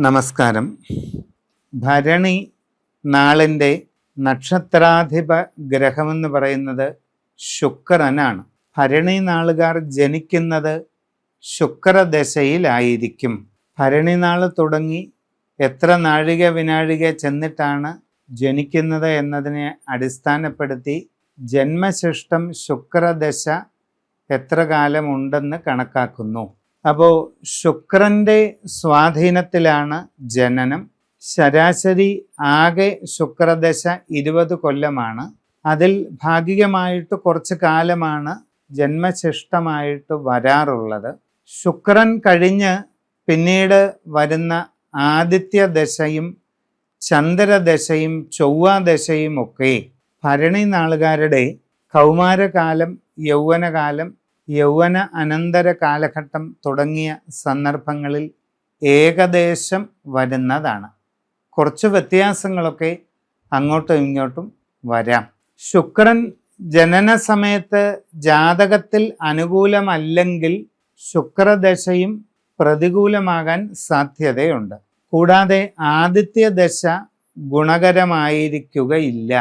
നമസ്കാരം. ഭരണി നാളിൻ്റെ നക്ഷത്രാധിപ ഗ്രഹമെന്ന് പറയുന്നത് ശുക്രനാണ്. ഭരണി നാളുകാർ ജനിക്കുന്നത് ശുക്രദശയിലായിരിക്കും. ഭരണി നാൾ തുടങ്ങി എത്ര നാഴിക വിനാഴിക ചെന്നിട്ടാണ് ജനിക്കുന്നത് എന്നതിനെ അടിസ്ഥാനപ്പെടുത്തി ജന്മശിഷ്ടം ശുക്രദശ എത്ര കാലമുണ്ടെന്ന് കണക്കാക്കുന്നു. അപ്പോൾ ശുക്രൻ്റെ സ്വാധീനത്തിലാണ് ജനനം. ശരാശരി ആകെ ശുക്രദശ 20 കൊല്ലമാണ്. അതിൽ ഭാഗികമായിട്ട് കുറച്ച് കാലമാണ് ജന്മശിഷ്ടമായിട്ട് വരാറുള്ളത്. ശുക്രൻ കഴിഞ്ഞ് പിന്നീട് വരുന്ന ആദിത്യദശയും ചന്ദ്രദശയും ചൊവ്വാദശയും ഒക്കെ ഭരണി നാളുകാരുടെ കൗമാരകാലം, യൗവനകാലം, യൗവന അനന്തര കാലഘട്ടം തുടങ്ങിയ സന്ദർഭങ്ങളിൽ ഏകദേശം വരുന്നതാണ്. കുറച്ച് വ്യത്യാസങ്ങളൊക്കെ അങ്ങോട്ടും ഇങ്ങോട്ടും വരാം. ശുക്രൻ ജനന സമയത്ത് ജാതകത്തിൽ അനുകൂലമല്ലെങ്കിൽ ശുക്രദശയും പ്രതികൂലമാകാൻ സാധ്യതയുണ്ട്. കൂടാതെ ആദിത്യദശ ഗുണകരമായിരിക്കുകയില്ല.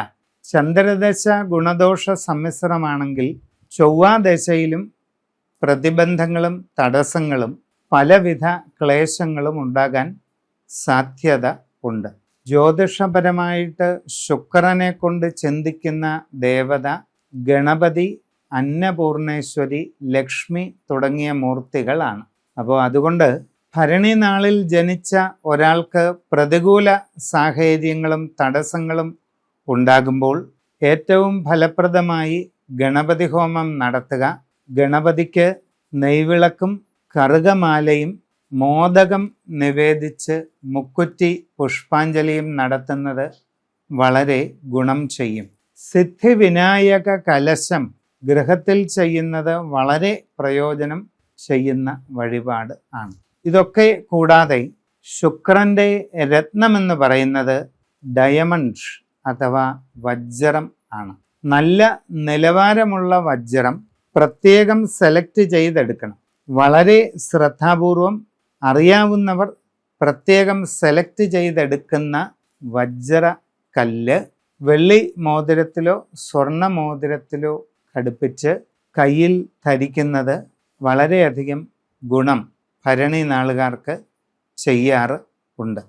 ചന്ദ്രദശ ഗുണദോഷ സമ്മിശ്രമാണെങ്കിൽ ചൊവ്വാദശയിലും പ്രതിബന്ധങ്ങളും തടസ്സങ്ങളും പലവിധ ക്ലേശങ്ങളും ഉണ്ടാകാൻ സാധ്യത ഉണ്ട്. ജ്യോതിഷപരമായിട്ട് ശുക്രനെ കൊണ്ട് ചിന്തിക്കുന്ന ദേവത ഗണപതി, അന്നപൂർണേശ്വരി, ലക്ഷ്മി തുടങ്ങിയ മൂർത്തികളാണ്. അപ്പോൾ അതുകൊണ്ട് ഭരണി നാളിൽ ജനിച്ച ഒരാൾക്ക് പ്രതികൂല സാഹചര്യങ്ങളും തടസ്സങ്ങളും ഉണ്ടാകുമ്പോൾ ഏറ്റവും ഫലപ്രദമായി ഗണപതി ഹോമം നടത്തുക. ഗണപതിക്ക് നെയ്വിളക്കും കറുകമാലയും മോദകം നിവേദിച്ച് മുക്കുറ്റി പുഷ്പാഞ്ജലിയും നടത്തുന്നത് വളരെ ഗുണം ചെയ്യും. സിദ്ധിവിനായക കലശം ഗൃഹത്തിൽ ചെയ്യുന്നത് വളരെ പ്രയോജനം ചെയ്യുന്ന വഴിപാട് ആണ്. ഇതൊക്കെ കൂടാതെ ശുക്രൻ്റെ രത്നമെന്ന് പറയുന്നത് ഡയമണ്ട് അഥവാ വജ്രം ആണ്. നല്ല നിലവാരമുള്ള വജ്രം പ്രത്യേകം സെലക്ട് ചെയ്തെടുക്കണം. വളരെ ശ്രദ്ധാപൂർവം അറിയാവുന്നവർ പ്രത്യേകം സെലക്ട് ചെയ്തെടുക്കുന്ന വജ്ര കല്ല് വെള്ളി മോതിരത്തിലോ സ്വർണ്ണ മോതിരത്തിലോ ഘടിപ്പിച്ച് കയ്യിൽ ധരിക്കുന്നത് വളരെയധികം ഗുണം ഭരണി നാളുകാർക്ക് ചെയ്യാറ് ഉണ്ട്.